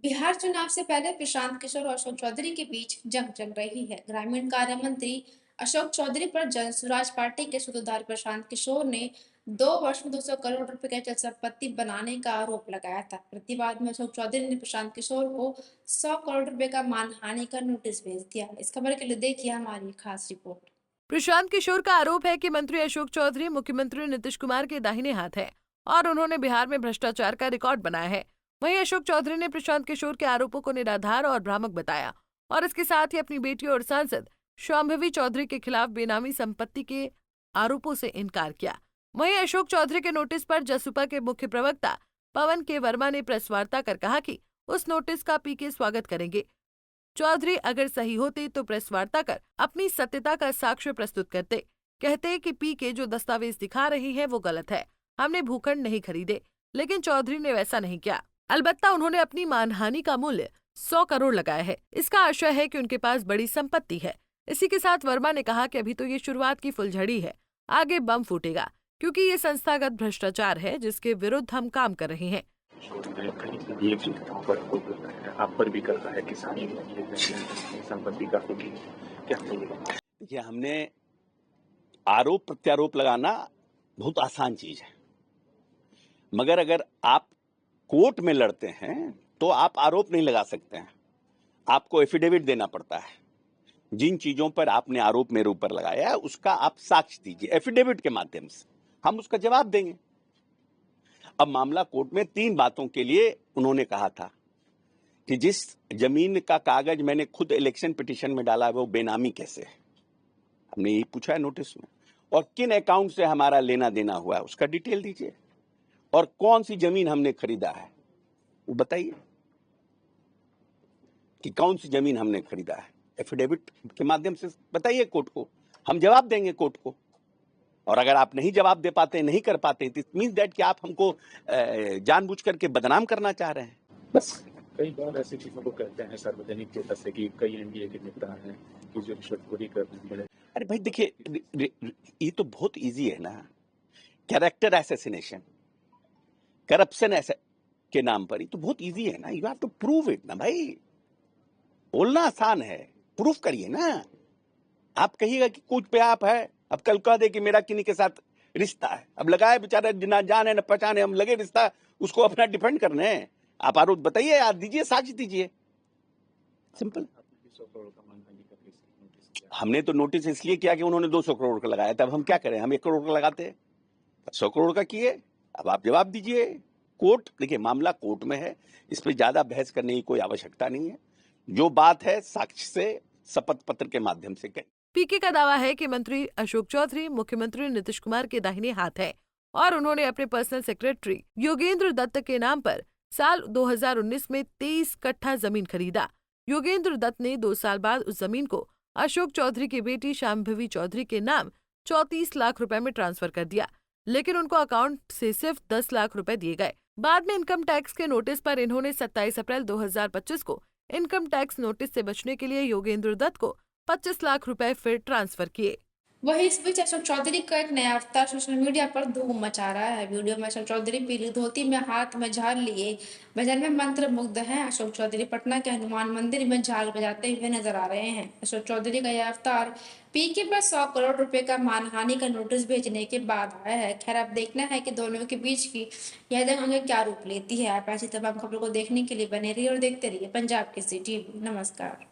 बिहार चुनाव से पहले प्रशांत किशोर और अशोक चौधरी के बीच जंग चल रही है। ग्रामीण कार्य मंत्री अशोक चौधरी पर जन स्वराज पार्टी के सूत्रधार प्रशांत किशोर ने 2 वर्ष में 200 करोड़ रुपए की अचल संपत्ति बनाने का आरोप लगाया था। प्रतिवाद में अशोक चौधरी ने प्रशांत किशोर को 100 करोड़ रुपए का मानहानि का नोटिस भेज दिया। इस खबर के लिए देखिए हमारी खास रिपोर्ट। प्रशांत किशोर का आरोप है कि मंत्री अशोक चौधरी मुख्यमंत्री नीतीश कुमार के दाहिने हाथ हैं और उन्होंने बिहार में भ्रष्टाचार का रिकॉर्ड बनाया है। वहीं अशोक चौधरी ने प्रशांत किशोर के आरोपों को निराधार और भ्रामक बताया और इसके साथ ही अपनी बेटी और सांसद शांभवी चौधरी के खिलाफ बेनामी संपत्ति के आरोपों से इनकार किया। वहीं अशोक चौधरी के नोटिस पर जसपा के मुख्य प्रवक्ता पवन के वर्मा ने प्रेस वार्ता कर कहा कि उस नोटिस का पीके स्वागत करेंगे। चौधरी अगर सही होते तो प्रेस वार्ता कर अपनी सत्यता का साक्ष्य प्रस्तुत करते। कहते कि पीके जो दस्तावेज दिखा रही है वो गलत है, हमने भूखंड नहीं खरीदे। लेकिन चौधरी ने वैसा नहीं किया। अलबत्ता उन्होंने अपनी मानहानि का मूल्य 100 करोड़ लगाया है। इसका आशय है कि उनके पास बड़ी संपत्ति है। इसी के साथ वर्मा ने कहा कि अभी तो ये शुरुआत की फुलझड़ी है, आगे बम फूटेगा, क्योंकि ये संस्थागत भ्रष्टाचार है जिसके विरुद्ध हम काम कर रहे हैं। आप पर भी करता है किसानी संपत्ति का क्या देखिए, हमने आरोप प्रत्यारोप लगाना बहुत आसान चीज है, मगर अगर आप कोर्ट में लड़ते हैं तो आप आरोप नहीं लगा सकते हैं, आपको एफिडेविट देना पड़ता है। जिन चीजों पर आपने आरोप मेरे ऊपर लगाया है उसका आप साक्ष्य दीजिए एफिडेविट के माध्यम से, हम उसका जवाब देंगे। अब मामला कोर्ट में 3 बातों के लिए उन्होंने कहा था कि जिस जमीन का कागज मैंने खुद इलेक्शन पिटीशन में डाला है वो बेनामी कैसे है, हमने यही पूछा है नोटिस में, और किन अकाउंट से हमारा लेना देना हुआ है उसका डिटेल दीजिए, और कौन सी जमीन हमने खरीदा है वो बताइए कि कौन सी जमीन हमने खरीदा है, एफिडेविट के माध्यम से बताइए कोर्ट को, हम जवाब देंगे कोर्ट को। और अगर आप नहीं जवाब दे पाते, नहीं कर पाते, इट मींस दैट कि आप हमको जानबूझ करके बदनाम करना चाह रहे हैं। बस कई बार ऐसी चीजों को कहते हैं सार्वजनिक तौर से कि कई एनडीए के नेता हैं कि जो रिश्वतखोरी कर रहे हैं। अरे भाई देखिए, ये तो बहुत इजी है ना, कैरेक्टर असैसिनेशन, करप्शन ऐसे के नाम पर, ये तो बहुत इजी है ना, you have to prove it ना भाई। बोलना आसान है, प्रूफ करिए ना। आप कहिएगा कि कुछ पे आप है, अब कल कह दे कि मेरा किन्हीं के साथ रिश्ता है, अब लगाए बेचारा ना जान है ना पहचान है, हम लगे रिश्ता उसको अपना डिफेंड करने हैं। आप आरोप बताइए, आप दीजिए, साक्ष्य दीजिए, सिंपल। हमने तो नोटिस इसलिए किया कि उन्होंने 200 करोड़ का लगाया, तब हम क्या करें, हम 1 करोड़ का लगाते, 100 करोड़ का किए। अब आप जवाब दीजिए। कोर्ट, देखिए मामला कोर्ट में है, इस पर ज्यादा बहस करने की कोई आवश्यकता नहीं है। जो बात है साक्ष्य से, शपथ पत्र के माध्यम से कहें। पीके का दावा है कि मंत्री अशोक चौधरी मुख्यमंत्री नीतीश कुमार के दाहिने हाथ है और उन्होंने अपने पर्सनल सेक्रेटरी योगेंद्र दत्त के नाम पर साल 2019 में 23 कट्ठा जमीन खरीदा। योगेंद्र दत्त ने 2 साल बाद उस जमीन को अशोक चौधरी की बेटी शांभवी चौधरी के नाम 34 लाख रुपए में ट्रांसफर कर दिया, लेकिन उनको अकाउंट से सिर्फ 10 लाख रुपए दिए गए। बाद में इनकम टैक्स के नोटिस पर इन्होंने 27 अप्रैल 2025 को इनकम टैक्स नोटिस से बचने के लिए योगेंद्र दत्त को 25 लाख रुपए फिर ट्रांसफर किए। वहीं इस बीच अशोक चौधरी का एक नया अवतार सोशल मीडिया पर धूम मचा रहा है। वीडियो में अशोक चौधरी पीली धोती में हाथ में झाल लिए भजन में मंत्र मुग्ध हैं। अशोक चौधरी पटना के हनुमान मंदिर में झाल बजाते हुए नजर आ रहे हैं। अशोक चौधरी का यह अवतार पीके पर 100 करोड़ रुपए का मानहानि का नोटिस भेजने के बाद आया है। खैर, अब देखना है कि दोनों के बीच की यह जंग आगे क्या रूप लेती है। आप ऐसी तमाम खबरों को देखने के लिए बने रहिए और देखते रहिए पंजाब केसरी टीवी। नमस्कार।